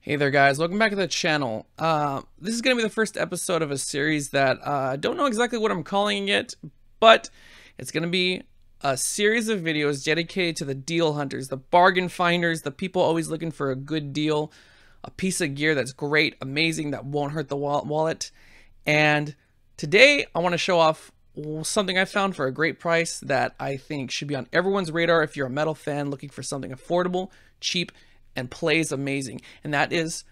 Hey there guys, welcome back to the channel. This is going to be the first episode of a series that I don't know exactly what I'm calling it, but it's going to be a series of videos dedicated to the deal hunters, the bargain finders, the people always looking for a good deal, a piece of gear that's great, amazing, that won't hurt the wallet. And today I want to show off something I found for a great price that I think should be on everyone's radar if you're a metal fan looking for something affordable, cheap, and plays amazing, and that is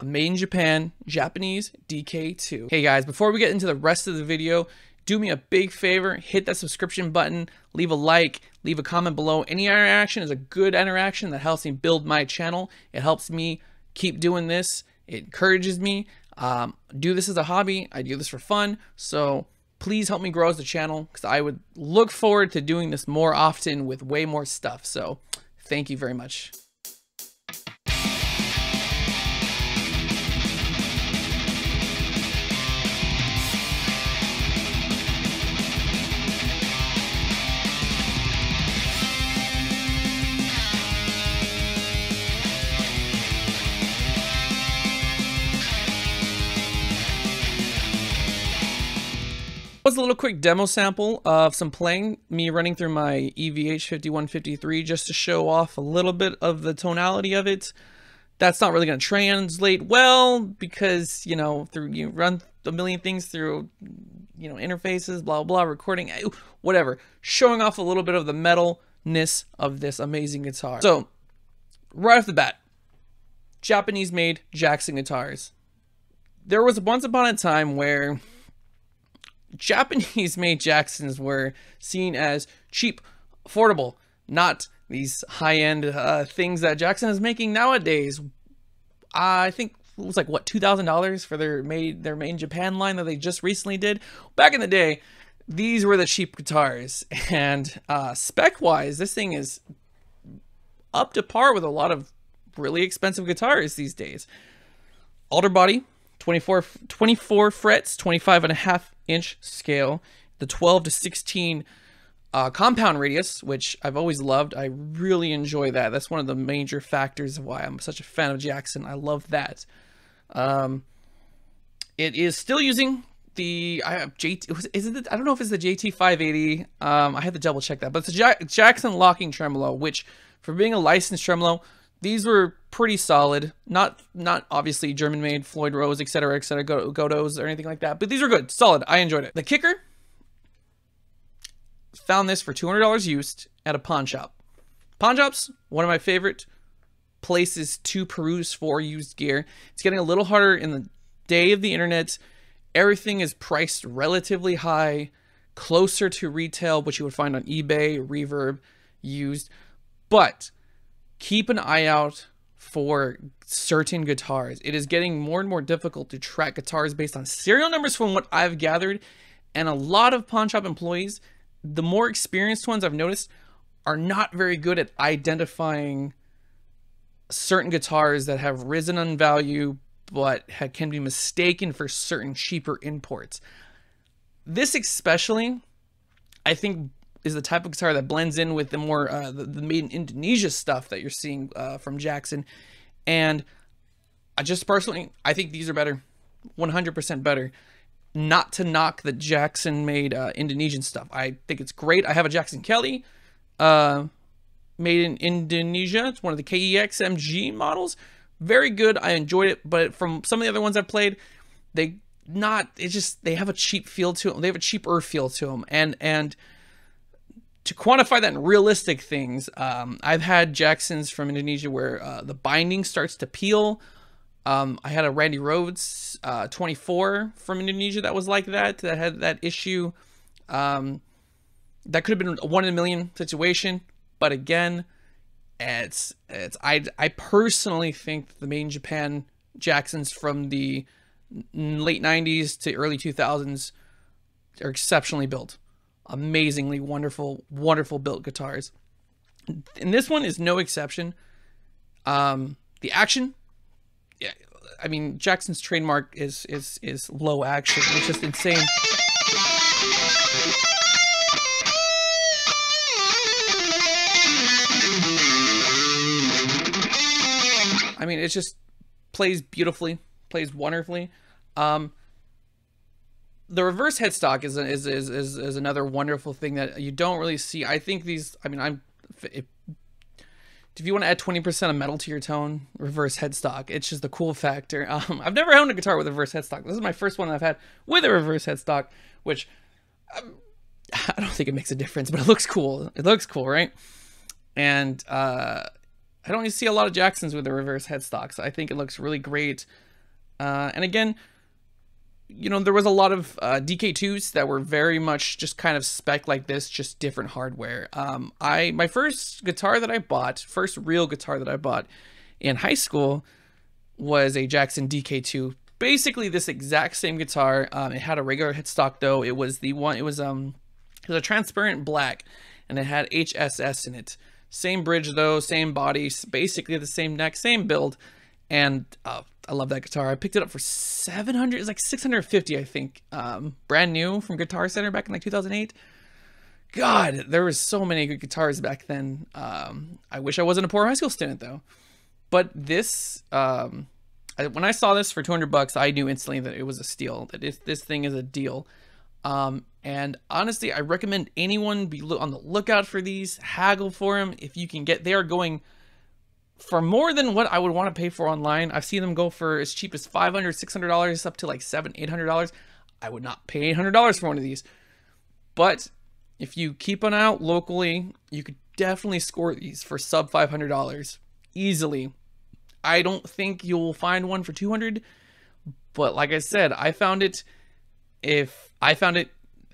a made in Japan Japanese DK2. Hey guys, before we get into the rest of the video, do me a big favor, hit that subscription button, leave a like, leave a comment below. Any interaction is a good interaction that helps me build my channel. It helps me keep doing this. It encourages me. Do this as a hobby. I do this for fun, so please help me grow as a channel because I would look forward to doing this more often with way more stuff. So thank you very much. Was a little quick demo sample of some playing, me running through my EVH 5153 just to show off a little bit of the tonality of it. That's not really going to translate well because, you know, you run a million things through, you know, interfaces, blah, blah, recording, whatever. Showing off a little bit of the metalness of this amazing guitar. So, right off the bat, Japanese-made Jackson guitars. There was once upon a time where Japanese-made Jacksons were seen as cheap, affordable, not these high-end things that Jackson is making nowadays. I think it was like, what, $2,000 for their main Japan line that they just recently did. Back in the day, these were the cheap guitars, and spec-wise, this thing is up to par with a lot of really expensive guitars these days. Alder body, 24 frets, 25.5-inch scale, the 12 to 16 compound radius, which I've always loved. I really enjoy that. That's one of the major factors of why I'm such a fan of Jackson. I love that. It is still using the I don't know if it's the JT580. I had to double check that, but it's a Jackson locking tremolo, which for being a licensed tremolo, these were pretty solid. Not obviously German made, Floyd Rose, etc., Godos or anything like that, but these are good, solid. I enjoyed it. The kicker, found this for $200 used at a pawn shop. Pawn shops, one of my favorite places to peruse for used gear. It's getting a little harder in the day of the internet. Everything is priced relatively high, closer to retail, which you would find on eBay, Reverb, used, but keep an eye out for certain guitars. It is getting more and more difficult to track guitars based on serial numbers from what I've gathered, and a lot of pawn shop employees, the more experienced ones I've noticed, are not very good at identifying certain guitars that have risen in value but can be mistaken for certain cheaper imports. This especially, I think, is the type of guitar that blends in with the more the made in Indonesia stuff that you're seeing from Jackson. And I just personally, I think these are better, 100% better. Not to knock the Jackson made Indonesian stuff. I think it's great. I have a Jackson Kelly made in Indonesia. It's one of the DXMG models. Very good. I enjoyed it, but from some of the other ones I've played, they have a cheap feel to them. They have a cheaper feel to them. And to quantify that in realistic things, I've had Jacksons from Indonesia where the binding starts to peel. I had a Randy Rhoads 24 from Indonesia that was like that had that issue. That could have been a 1 in a million situation, but again, I personally think the main Japan Jacksons from the late 90s to early 2000s are exceptionally built. Amazingly wonderful built guitars, and this one is no exception. The action, yeah, I mean, Jackson's trademark is low action. It's just insane. I mean, it's just plays beautifully, plays wonderfully. The reverse headstock is another wonderful thing that you don't really see. I think these, I mean, if you want to add 20% of metal to your tone, reverse headstock. It's just the cool factor. I've never owned a guitar with a reverse headstock. This is my first one that I've had with a reverse headstock, which I don't think it makes a difference, but it looks cool. It looks cool, right? And I don't see a lot of Jacksons with the reverse headstocks. I think it looks really great. And again, you know, there was a lot of DK2s that were very much just kind of spec like this, just different hardware. My first guitar that I bought, first real guitar that I bought in high school was a Jackon DK2. Basically this exact same guitar. It had a regular headstock though. It was a transparent black and it had HSS in it. Same bridge though, same body, basically the same neck, same build. And I love that guitar. I picked it up for $700. It's like $650, I think. Brand new from Guitar Center back in like 2008. God, there was so many good guitars back then. I wish I wasn't a poor high school student though. But this, when I saw this for $200, I knew instantly that it was a steal. That this thing is a deal. And honestly, I recommend anyone be on the lookout for these. Haggle for them if you can get. They are going for more than what I would want to pay for online. I've seen them go for as cheap as $500, $600, up to like $700, $800. I would not pay $800 for one of these. But if you keep an eye out locally, you could definitely score these for sub $500 easily. I don't think you'll find one for $200, but like I said, I found it. If I found it,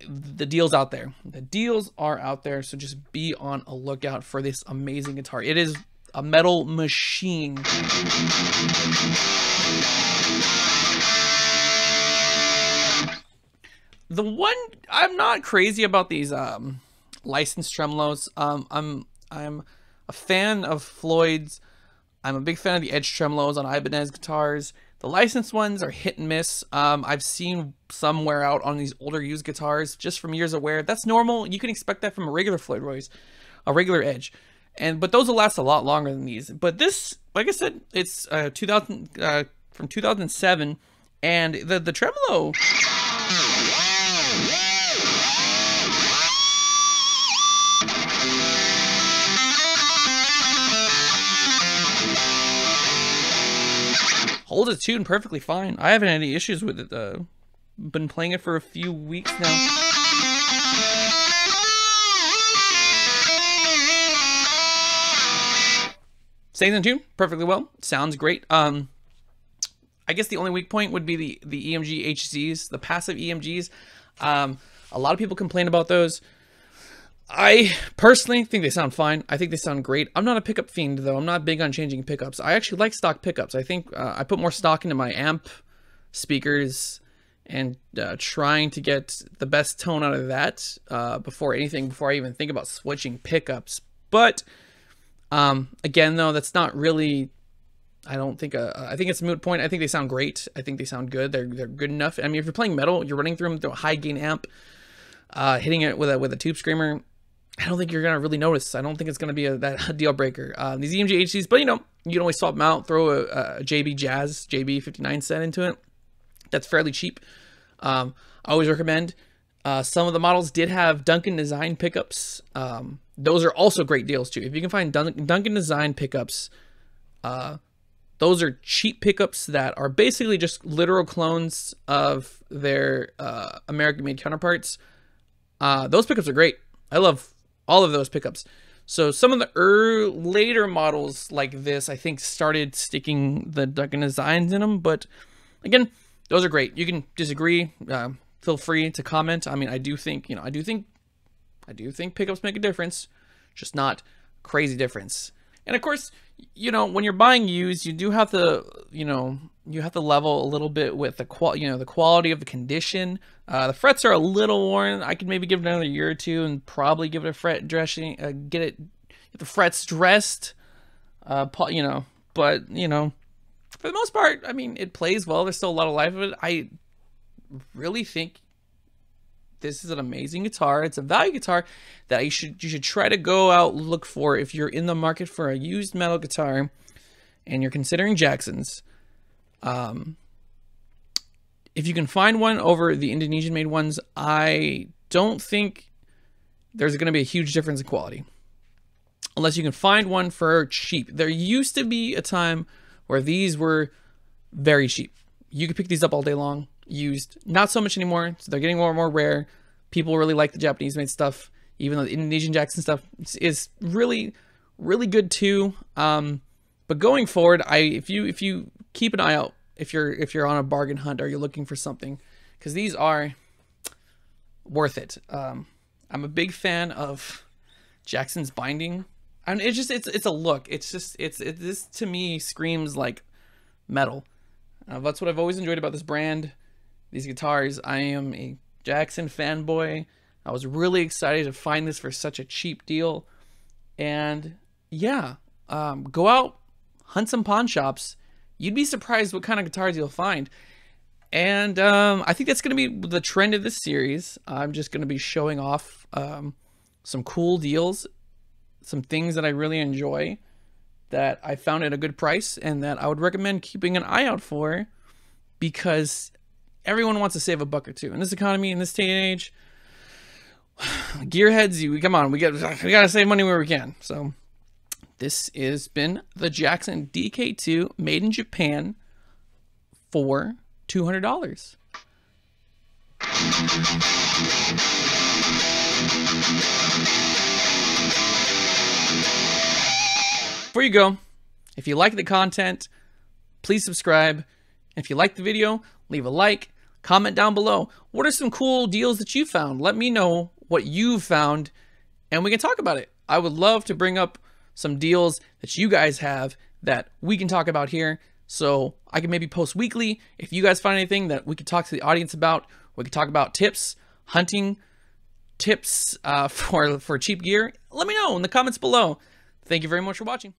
the deal's out there. The deals are out there, so just be on a lookout for this amazing guitar. It is a metal machine. The one, I'm not crazy about these licensed tremolos. I'm a fan of Floyd's. I'm a big fan of the Edge tremolos on Ibanez guitars. The licensed ones are hit and miss. I've seen some wear out on these older used guitars just from years of wear. That's normal. You can expect that from a regular Floyd Royce, a regular Edge. But those will last a lot longer than these. But this, like I said, it's 2000 from 2007, and the tremolo. Holds its tune perfectly fine. I haven't had any issues with it. Been playing it for a few weeks now. Stays in tune perfectly well. Sounds great. I guess the only weak point would be the EMG HCs, the passive EMGs. A lot of people complain about those. I personally think they sound fine. I think they sound great. I'm not a pickup fiend though. I'm not big on changing pickups. I actually like stock pickups. I think I put more stock into my amp, speakers, and trying to get the best tone out of that before I even think about switching pickups. But again, though, that's not really, I don't think, I think it's a moot point. I think they sound great. I think they sound good. They're good enough. I mean, if you're playing metal, you're running through them through a high gain amp, hitting it with a tube screamer, I don't think you're going to really notice. I don't think it's going to be a deal breaker. These EMG HCs, but you know, you can always swap them out, throw a JB Jazz, JB 59 set into it. That's fairly cheap. I always recommend. Some of the models did have Duncan design pickups. Those are also great deals too. If you can find Duncan design pickups, those are cheap pickups that are basically just literal clones of their American-made counterparts. Those pickups are great. I love all of those pickups. So some of the later models like this, I think, started sticking the Duncan designs in them. But again, those are great. You can disagree. Feel free to comment. I mean, I do think pickups make a difference, just not crazy difference. And of course, you know, when you're buying used, you do have to, you know, you have to level a little bit with the quality of the condition. The frets are a little worn. I could maybe give it another year or two and probably give it a fret dressing, get the frets dressed, you know, but you know, for the most part, I mean, it plays well. There's still a lot of life of it. I really think this is an amazing guitar. It's a value guitar that you should try to go out look for if you're in the market for a used metal guitar and you're considering Jacksons. If you can find one over the Indonesian made ones, I don't think there's going to be a huge difference in quality. Unless you can find one for cheap. There used to be a time where these were very cheap. You could pick these up all day long, used. Not so much anymore, so they're getting more and more rare. People really like the Japanese made stuff, even though the Indonesian Jackson stuff is really, really good too. But going forward, if you keep an eye out, if you're on a bargain hunt or you're looking for something, because these are worth it. I'm a big fan of Jackson's binding. And it's a look. This to me screams like metal. That's what I've always enjoyed about this brand, these guitars. I am a Jackson fanboy. I was really excited to find this for such a cheap deal. And yeah, go out, hunt some pawn shops. You'd be surprised what kind of guitars you'll find. And I think that's going to be the trend of this series. I'm just going to be showing off some cool deals, some things that I really enjoy that I found at a good price and that I would recommend keeping an eye out for, because everyone wants to save a buck or two in this economy, in this day and age. Gearheads, come on, we gotta save money where we can. So this has been the Jackon DK2 made in Japan for $200. Before you go, if you like the content, please subscribe. If you like the video, leave a like, comment down below. What are some cool deals that you found? Let me know what you found and we can talk about it. I would love to bring up some deals that you guys have that we can talk about here. So I can maybe post weekly. If you guys find anything that we could talk to the audience about, we could talk about tips, hunting tips for cheap gear. Let me know in the comments below. Thank you very much for watching.